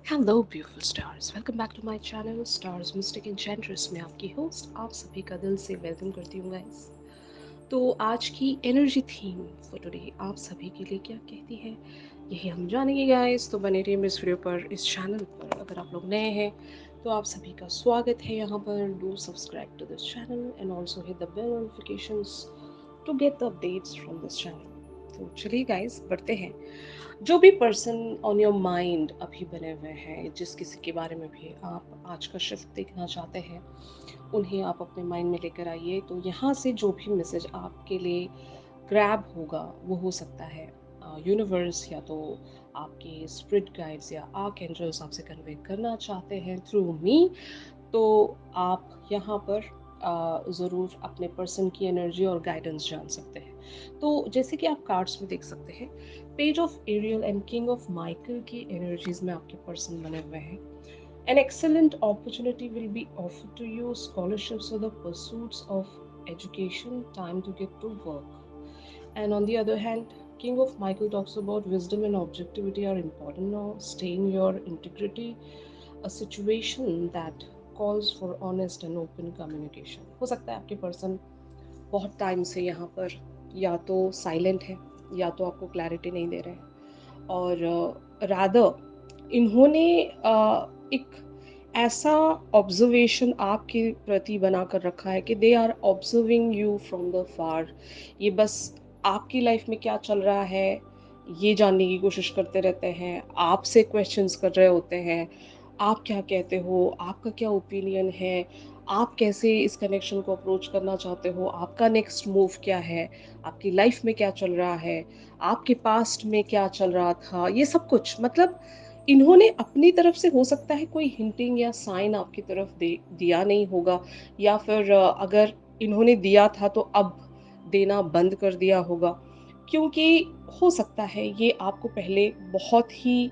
Hello beautiful stars, welcome back to my channel stars mystic enchantress में आपकी host आप सभी का दिल से वेलकम करती हूँ गाइस। तो आज की एनर्जी थीम फॉर टुडे आप सभी के लिए क्या कहती है, यही हम जानेंगे गाइस। तो बने रहिए इस वीडियो पर, इस चैनल पर। अगर आप लोग नए हैं तो आप सभी का स्वागत है यहाँ पर। Do subscribe to this channel and also hit the bell notifications to get the updates from this channel. तो चलिए गाइस बढ़ते हैं। जो भी पर्सन ऑन योर माइंड अभी बने हुए हैं, जिस किसी के बारे में भी आप आज का शिफ्ट देखना चाहते हैं, उन्हें आप अपने माइंड में लेकर आइए। तो यहाँ से जो भी मैसेज आपके लिए ग्रैब होगा वो हो सकता है यूनिवर्स या तो आपके स्पिरिट गाइड्स या आर्क एंजल्स आपसे कन्वे करना चाहते हैं थ्रू मी। तो आप यहाँ पर ज़रूर अपने पर्सन की एनर्जी और गाइडेंस जान सकते हैं। तो जैसे कि आप कार्ड्स में देख सकते हैं, page of Ariel and king of Michael की एनर्जीज में आपके पर्सन बने हुए हैं। An excellent opportunity will be offered to you, scholarships for the pursuits of education, time to get to work. And on the other hand, King of Michael talks about wisdom and objectivity are important now. Stay in your integrity, a situation that calls for honest and open communication. हो सकता है आपके person बहुत time से यहाँ पर या तो साइलेंट है या तो आपको क्लैरिटी नहीं दे रहे हैं, और रादर इन्होंने एक ऐसा ऑब्जर्वेशन आपके प्रति बना कर रखा है कि they are observing you from the far. ये बस आपकी लाइफ में क्या चल रहा है ये जानने की कोशिश करते रहते हैं, आपसे क्वेश्चंस कर रहे होते हैं। आप क्या कहते हो, आपका क्या ओपिनियन है, आप कैसे इस कनेक्शन को अप्रोच करना चाहते हो, आपका नेक्स्ट मूव क्या है, आपकी लाइफ में क्या चल रहा है, आपके पास्ट में क्या चल रहा था, ये सब कुछ। मतलब इन्होंने अपनी तरफ से हो सकता है कोई हिंटिंग या साइन आपकी तरफ दिया नहीं होगा, या फिर अगर इन्होंने दिया था तो अब देना बंद कर दिया होगा। क्योंकि हो सकता है ये आपको पहले बहुत ही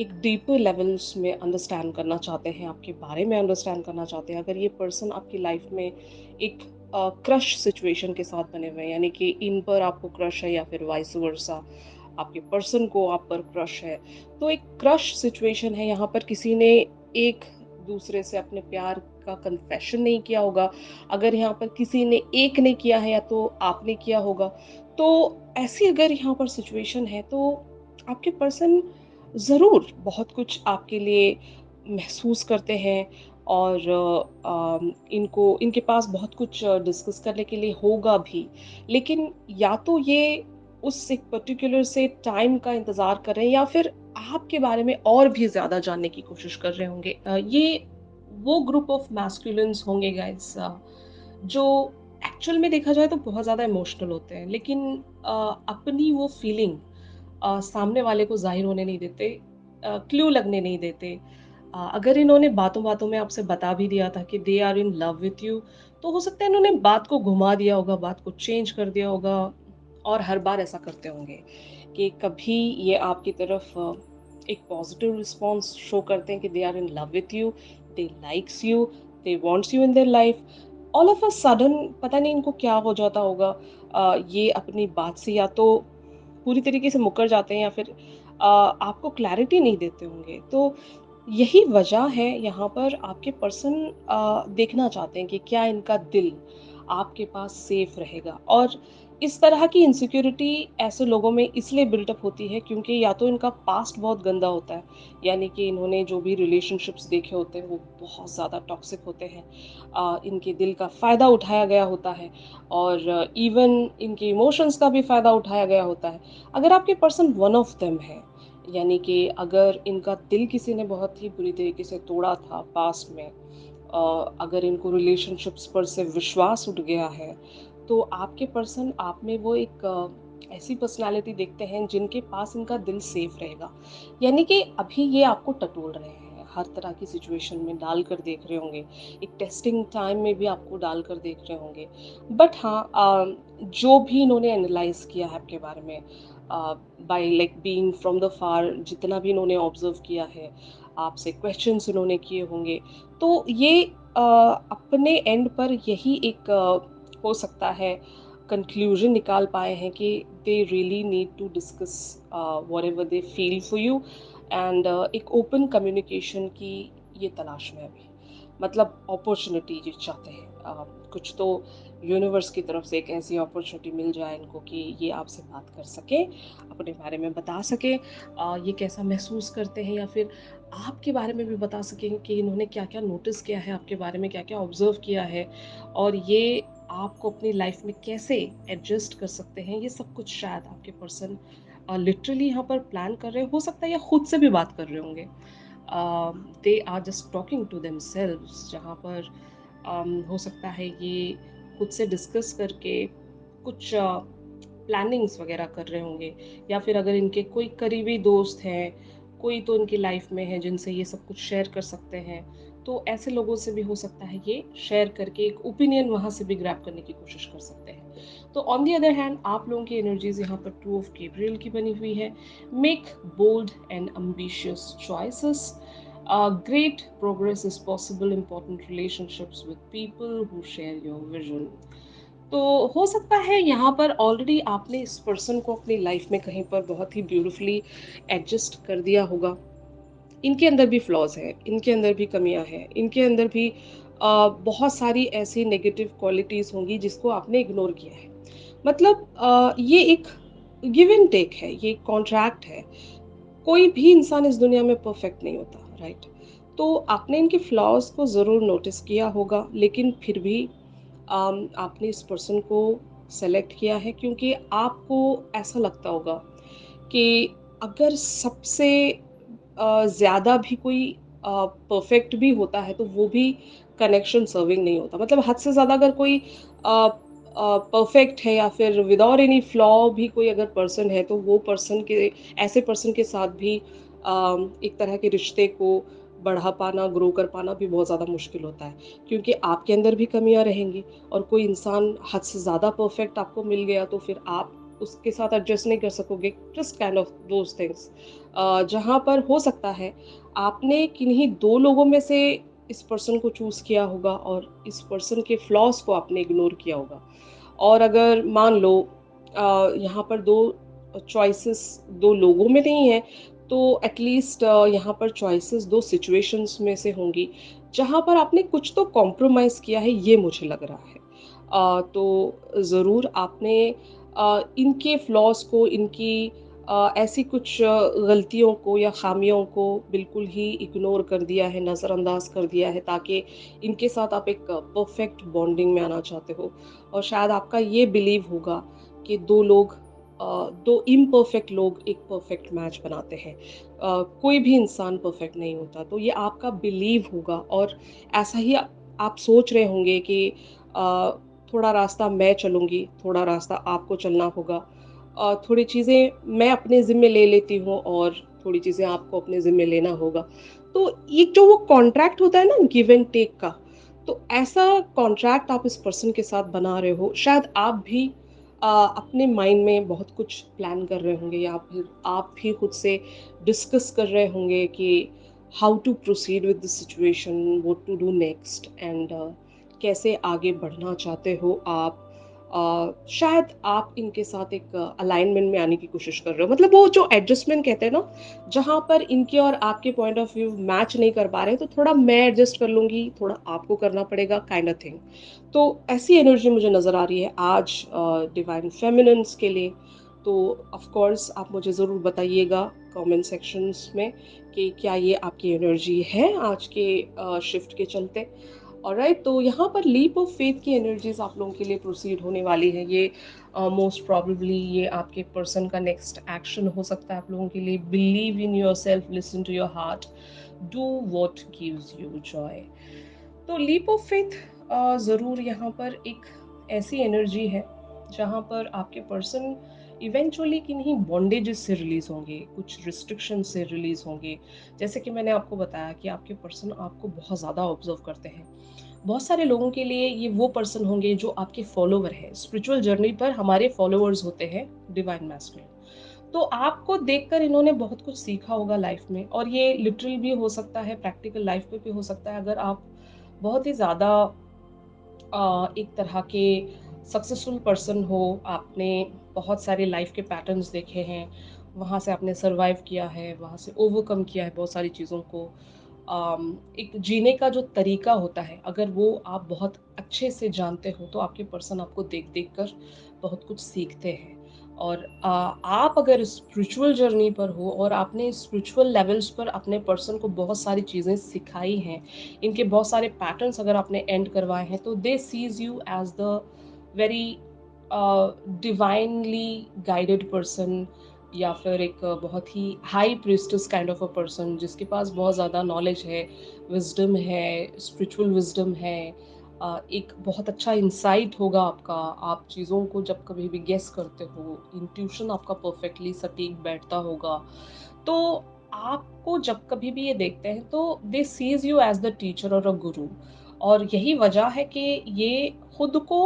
एक डीपर लेवल्स में अंडरस्टैंड करना चाहते हैं, आपके बारे में अंडरस्टैंड करना चाहते हैं। अगर ये पर्सन आपकी लाइफ में एक क्रश सिचुएशन के साथ बने हुए हैं, यानी कि इन पर आपको क्रश है या फिर वाइस वर्सा आपके पर्सन को आप पर क्रश है, तो एक क्रश सिचुएशन है। यहाँ पर किसी ने एक दूसरे से अपने प्यार का कन्फेशन नहीं किया होगा। अगर यहाँ पर किसी ने एक ने किया है या तो आपने किया होगा। तो ऐसी अगर यहाँ पर सिचुएशन है तो आपके पर्सन ज़रूर बहुत कुछ आपके लिए महसूस करते हैं, और इनको इनके पास बहुत कुछ डिस्कस करने के लिए होगा भी। लेकिन या तो ये उस एक पर्टिकुलर से टाइम का इंतज़ार कर रहे हैं, या फिर आपके बारे में और भी ज़्यादा जानने की कोशिश कर रहे होंगे। ये वो ग्रुप ऑफ मैस्कुलिन्स होंगे गाइस, जो एक्चुअल में देखा जाए तो बहुत ज़्यादा इमोशनल होते हैं, लेकिन अपनी वो फीलिंग सामने वाले को ज़ाहिर होने नहीं देते, क्लू लगने नहीं देते। अगर इन्होंने बातों-बातों में आपसे बता भी दिया था कि they are in love with you, तो हो सकता है इन्होंने बात को घुमा दिया होगा, बात को चेंज कर दिया होगा। और हर बार ऐसा करते होंगे कि कभी ये आपकी तरफ एक पॉजिटिव रिस्पॉन्स शो करते हैं कि they are in love with you, they likes you, they wants you in their life. All of a sudden पता नहीं इनको क्या हो जाता होगा, ये अपनी बात से या तो पूरी तरीके से मुकर जाते हैं या फिर आपको क्लैरिटी नहीं देते होंगे। तो यही वजह है यहाँ पर आपके पर्सन देखना चाहते हैं कि क्या इनका दिल आपके पास सेफ रहेगा। और इस तरह की इनसिक्योरिटी ऐसे लोगों में इसलिए बिल्टअप होती है क्योंकि या तो इनका पास्ट बहुत गंदा होता है, यानी कि इन्होंने जो भी रिलेशनशिप्स देखे होते हैं वो बहुत ज़्यादा टॉक्सिक होते हैं, इनके दिल का फ़ायदा उठाया गया होता है, और इवन इनके इमोशंस का भी फ़ायदा उठाया गया होता है। अगर आपके पर्सन वन ऑफ देम है, यानी कि अगर इनका दिल किसी ने बहुत ही बुरी तरीके से तोड़ा था पास्ट में, अगर इनको रिलेशनशिप्स पर से विश्वास उठ गया है, तो आपके पर्सन आप में वो एक ऐसी पर्सनालिटी देखते हैं जिनके पास इनका दिल सेफ रहेगा। यानी कि अभी ये आपको टटोल रहे हैं, हर तरह की सिचुएशन में डाल कर देख रहे होंगे, एक टेस्टिंग टाइम में भी आपको डाल कर देख रहे होंगे। बट हाँ, जो भी इन्होंने एनालाइज किया है आपके बारे में, by like being from the far, जितना भी इन्होंने ऑब्जर्व किया है, आपसे क्वेश्चंस इन्होंने किए होंगे, तो ये अपने एंड पर यही एक हो सकता है कंक्लूजन निकाल पाए हैं कि they really need to discuss whatever they feel for you. And एक ओपन कम्युनिकेशन की ये तलाश में अभी, मतलब अपॉर्चुनिटी ये चाहते हैं। कुछ तो यूनिवर्स की तरफ से एक ऐसी अपॉर्चुनिटी मिल जाए इनको कि ये आपसे बात कर सकें, अपने बारे में बता सकें, ये कैसा महसूस करते हैं, या फिर आपके बारे में भी बता सकें कि इन्होंने क्या-क्या नोटिस किया है आपके बारे में, क्या-क्या ऑब्ज़र्व किया है, और ये आपको अपनी लाइफ़ में कैसे एडजस्ट कर सकते हैं। ये सब कुछ शायद आपके पर्सन लिटरली यहाँ पर प्लान कर रहे हो सकता है, या खुद से भी बात कर रहे होंगे। They are just talking to themselves, जहाँ पर हो सकता है ये खुद से डिस्कस करके कुछ प्लानिंग्स वगैरह कर रहे होंगे, या फिर अगर इनके कोई करीबी दोस्त हैं, कोई तो इनकी लाइफ में है जिनसे ये सब कुछ शेयर कर सकते हैं, तो ऐसे लोगों से भी हो सकता है ये शेयर करके एक ओपिनियन वहाँ से भी ग्रैब करने की कोशिश कर सकते हैं। तो ऑन द अदर हैंड आप लोगों की एनर्जीज़ यहाँ पर टू ऑफ गैब्रियल की बनी हुई है। Make bold and ambitious choices. Great progress is possible, important relationships with people who share your vision. तो हो सकता है यहाँ पर ऑलरेडी आपने इस पर्सन को अपनी लाइफ में कहीं पर बहुत ही ब्यूटीफुली एडजस्ट कर दिया होगा। इनके अंदर भी फ्लॉज़ हैं, इनके अंदर भी कमियाँ हैं, इनके अंदर भी बहुत सारी ऐसी नेगेटिव क्वालिटीज़ होंगी जिसको आपने इग्नोर किया है। मतलब ये एक गिव एंड टेक है, ये कॉन्ट्रैक्ट है। कोई भी इंसान इस दुनिया में परफेक्ट नहीं होता, राइट? तो आपने इनके फ्लॉज़ को ज़रूर नोटिस किया होगा, लेकिन फिर भी आपने इस पर्सन को सेलेक्ट किया है क्योंकि आपको ऐसा लगता होगा कि अगर सबसे ज़्यादा भी कोई परफेक्ट भी होता है, तो वो भी कनेक्शन सर्विंग नहीं होता। मतलब हद से ज़्यादा अगर कोई परफेक्ट है या फिर विदाउट एनी फ्लॉ भी कोई अगर पर्सन है, तो वो पर्सन के ऐसे पर्सन के साथ भी एक तरह के रिश्ते को बढ़ा पाना, ग्रो कर पाना भी बहुत ज़्यादा मुश्किल होता है। क्योंकि आपके अंदर भी कमियाँ रहेंगी, और कोई इंसान हद से ज़्यादा परफेक्ट आपको मिल गया, तो फिर आप उसके साथ एडजस्ट नहीं कर सकोगे। Just kind of those things. जहाँ पर हो सकता है आपने किन्हीं 2 लोगों में से इस पर्सन को चूज़ किया होगा, और इस पर्सन के फ्लॉज़ को आपने इग्नोर किया होगा। और अगर मान लो यहाँ पर 2 चॉइसेस 2 लोगों में नहीं है, तो एट लीस्ट यहाँ पर चॉइसेस 2 सिचुएशंस में से होंगी, जहाँ पर आपने कुछ तो कॉम्प्रोमाइज़ किया है, ये मुझे लग रहा है। तो ज़रूर आपने इनके फ्लॉज़ को, इनकी ऐसी कुछ गलतियों को या ख़ामियों को बिल्कुल ही इग्नोर कर दिया है, नज़रअंदाज़ कर दिया है, ताकि इनके साथ आप एक परफ़ेक्ट बॉन्डिंग में आना चाहते हो। और शायद आपका ये बिलीव होगा कि 2 लोग 2 इम्परफेक्ट लोग एक परफेक्ट मैच बनाते हैं। कोई भी इंसान परफेक्ट नहीं होता, तो ये आपका बिलीव होगा, और ऐसा ही आप सोच रहे होंगे कि अ, थोड़ा रास्ता मैं चलूँगी, थोड़ा रास्ता आपको चलना होगा। थोड़ी चीज़ें मैं अपने ज़िम्मे ले लेती हूँ, और थोड़ी चीज़ें आपको अपने ज़िम्मे लेना होगा। तो एक जो वो कॉन्ट्रैक्ट होता है ना, गिव एंड टेक का, तो ऐसा कॉन्ट्रैक्ट आप इस पर्सन के साथ बना रहे हो। शायद आप भी अपने माइंड में बहुत कुछ प्लान कर रहे होंगे, या फिर आप भी खुद से डिस्कस कर रहे होंगे कि how to proceed with the situation, what to do next, and कैसे आगे बढ़ना चाहते हो आप। शायद आप इनके साथ एक अलाइनमेंट में आने की कोशिश कर रहे हो। मतलब वो जो एडजस्टमेंट कहते हैं ना, जहाँ पर इनके और आपके पॉइंट ऑफ व्यू मैच नहीं कर पा रहे हैं, तो थोड़ा मैं एडजस्ट कर लूँगी, थोड़ा आपको करना पड़ेगा, काइंड ऑफ थिंग। तो ऐसी एनर्जी मुझे नज़र आ रही है आज डिवाइन फेमिनिन्स के लिए। तो ऑफ कोर्स आप मुझे ज़रूर बताइएगा कमेंट सेक्शंस में कि क्या ये आपकी एनर्जी है आज के शिफ्ट के चलते। ऑलराइट, तो यहाँ पर लीप ऑफ फेथ की एनर्जीज आप लोगों के लिए प्रोसीड होने वाली है। ये मोस्ट प्रोबेबली ये आपके पर्सन का नेक्स्ट एक्शन हो सकता है आप लोगों के लिए। Believe in yourself, listen to your heart, do what gives you joy. तो लीप ऑफ फेथ ज़रूर यहाँ पर एक ऐसी एनर्जी है जहाँ पर आपके पर्सन इवेंचुअली किन्हीं बॉन्डेजेस से रिलीज़ होंगे, कुछ रिस्ट्रिक्शन से रिलीज़ होंगे। जैसे कि मैंने आपको बताया कि आपके पर्सन आपको बहुत ज़्यादा ऑब्जर्व करते हैं। बहुत सारे लोगों के लिए ये वो पर्सन होंगे जो आपके फॉलोवर हैं। स्पिरिचुअल जर्नी पर हमारे फॉलोवर्स होते हैं डिवाइन मास्टर्स। तो आपको देखकर इन्होंने बहुत कुछ सीखा होगा लाइफ में, और ये लिटरल भी हो सकता है, प्रैक्टिकल लाइफ में भी हो सकता है। अगर आप बहुत ही ज़्यादा एक तरह के सक्सेसफुल पर्सन हो, आपने बहुत सारे लाइफ के पैटर्न्स देखे हैं, वहाँ से आपने सर्वाइव किया है, वहाँ से ओवरकम किया है बहुत सारी चीज़ों को। एक जीने का जो तरीका होता है, अगर वो आप बहुत अच्छे से जानते हो, तो आपके पर्सन आपको देख-देख कर बहुत कुछ सीखते हैं। और आप अगर स्पिरिचुअल जर्नी पर हो और आपने स्पिरिचुअल लेवल्स पर अपने पर्सन को बहुत सारी चीज़ें सिखाई हैं, इनके बहुत सारे पैटर्न्स अगर आपने एंड करवाए हैं, तो they sees you as the very divinely guided person, या फिर एक बहुत ही high priestess kind of a person जिसके पास बहुत ज़्यादा नॉलेज है, विज़डम है, स्पिरिचुअल विज़डम है। एक बहुत अच्छा इंसाइट होगा आपका, आप चीज़ों को जब कभी भी गेस करते हो, इंट्यूशन आपका परफेक्टली सटीक बैठता होगा। तो आपको जब कभी भी ये देखते हैं तो they sees you as the teacher और अ गुरु। और यही वजह है कि ये खुद को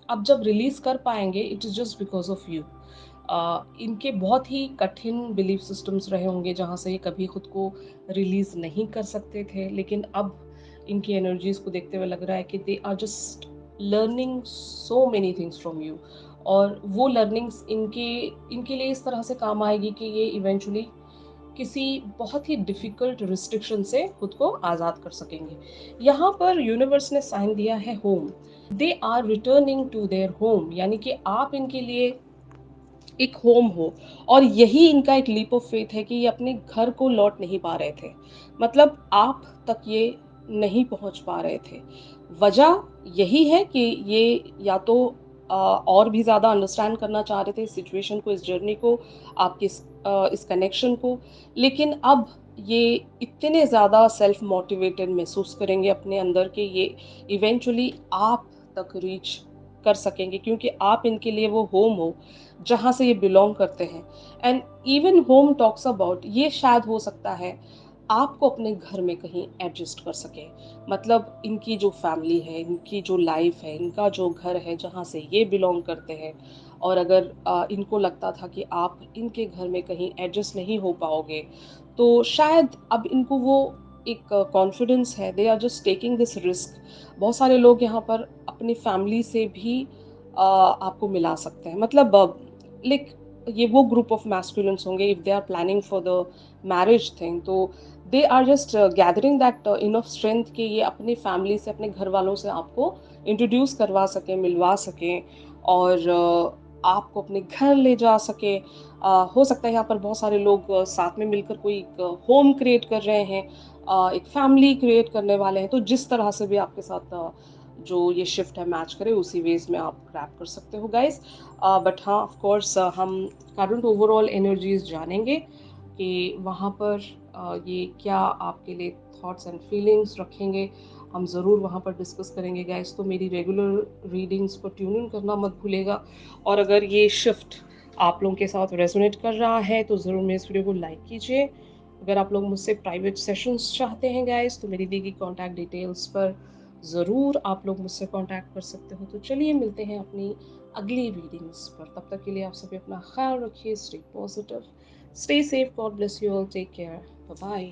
अब जब रिलीज़ कर पाएँगे, it is just because of you. इनके बहुत ही कठिन बिलीफ सिस्टम्स रहे होंगे जहाँ से ये कभी खुद को रिलीज़ नहीं कर सकते थे, लेकिन अब इनकी एनर्जीज़ को देखते हुए लग रहा है कि they are just learning so many things from you. और वो लर्निंग्स इनके इनके लिए इस तरह से काम आएगी कि ये इवेंचुअली किसी बहुत ही डिफ़िकल्ट रिस्ट्रिक्शन से खुद को आज़ाद कर सकेंगे। यहाँ पर यूनिवर्स ने साइन दिया है home. They are returning to their home, यानी कि आप इनके लिए एक होम हो। और यही इनका एक लीप ऑफ फेथ है कि ये अपने घर को लौट नहीं पा रहे थे। मतलब आप तक ये नहीं पहुँच पा रहे थे। वजह यही है कि ये या तो और भी ज़्यादा अंडरस्टैंड करना चाह रहे थे इस सिचुएशन को, इस जर्नी को, आपके इस कनेक्शन को। लेकिन अब ये इतने ज़्यादा सेल्फ मोटिवेटेड महसूस करेंगे अपने अंदर कि ये इवेंचुअली आप तक रीच कर सकेंगे, क्योंकि आप इनके लिए वो होम हो जहाँ से ये बिलॉन्ग करते हैं। And even home talks about, ये शायद हो सकता है आपको अपने घर में कहीं एडजस्ट कर सके। मतलब इनकी जो फैमिली है, इनकी जो लाइफ है, इनका जो घर है जहाँ से ये बिलॉन्ग करते हैं, और अगर इनको लगता था कि आप इनके घर में कहीं एडजस्ट नहीं हो पाओगे, तो शायद अब इनको वो एक कॉन्फिडेंस है, they are just taking this risk. बहुत सारे लोग यहाँ पर अपनी फैमिली से भी आपको मिला सकते हैं। मतलब लाइक ये वो ग्रुप ऑफ मैस्कुलिन्स होंगे, if they are planning for the marriage thing, तो they are just gathering that enough strength कि ये अपनी फैमिली से, अपने घर वालों से आपको इंट्रोड्यूस करवा सकें, मिलवा सकें, और आपको अपने घर ले जा सकें। हो सकता है यहाँ पर बहुत सारे लोग साथ में मिलकर कोई एक होम क्रिएट कर रहे हैं, एक फैमिली क्रिएट करने वाले हैं। तो जिस तरह से भी आपके साथ जो ये शिफ्ट है मैच करे, उसी वेज़ में आप ग्रैब कर सकते हो गाइज़। बट हाँ, ऑफ कोर्स हम करंट ओवरऑल एनर्जीज़ जानेंगे कि वहाँ पर ये क्या आपके लिए थॉट्स एंड फीलिंग्स रखेंगे, हम ज़रूर वहाँ पर डिस्कस करेंगे गाइज़। तो मेरी रेगुलर रीडिंग्स को ट्यून इन करना मत भूलिएगा। और अगर ये शिफ्ट आप लोगों के साथ रेजोनेट कर रहा है, तो ज़रूर मेरे इस वीडियो को लाइक कीजिए। अगर आप लोग मुझसे प्राइवेट सेशंस चाहते हैं गाइज़, तो मेरी दी गई कॉन्टैक्ट डिटेल्स पर ज़रूर आप लोग मुझसे कॉन्टैक्ट कर सकते हो। तो चलिए मिलते हैं अपनी अगली रीडिंग्स पर। तब तक के लिए आप सभी अपना ख्याल रखिए, stay positive, stay safe, God bless you all, take care, bye bye.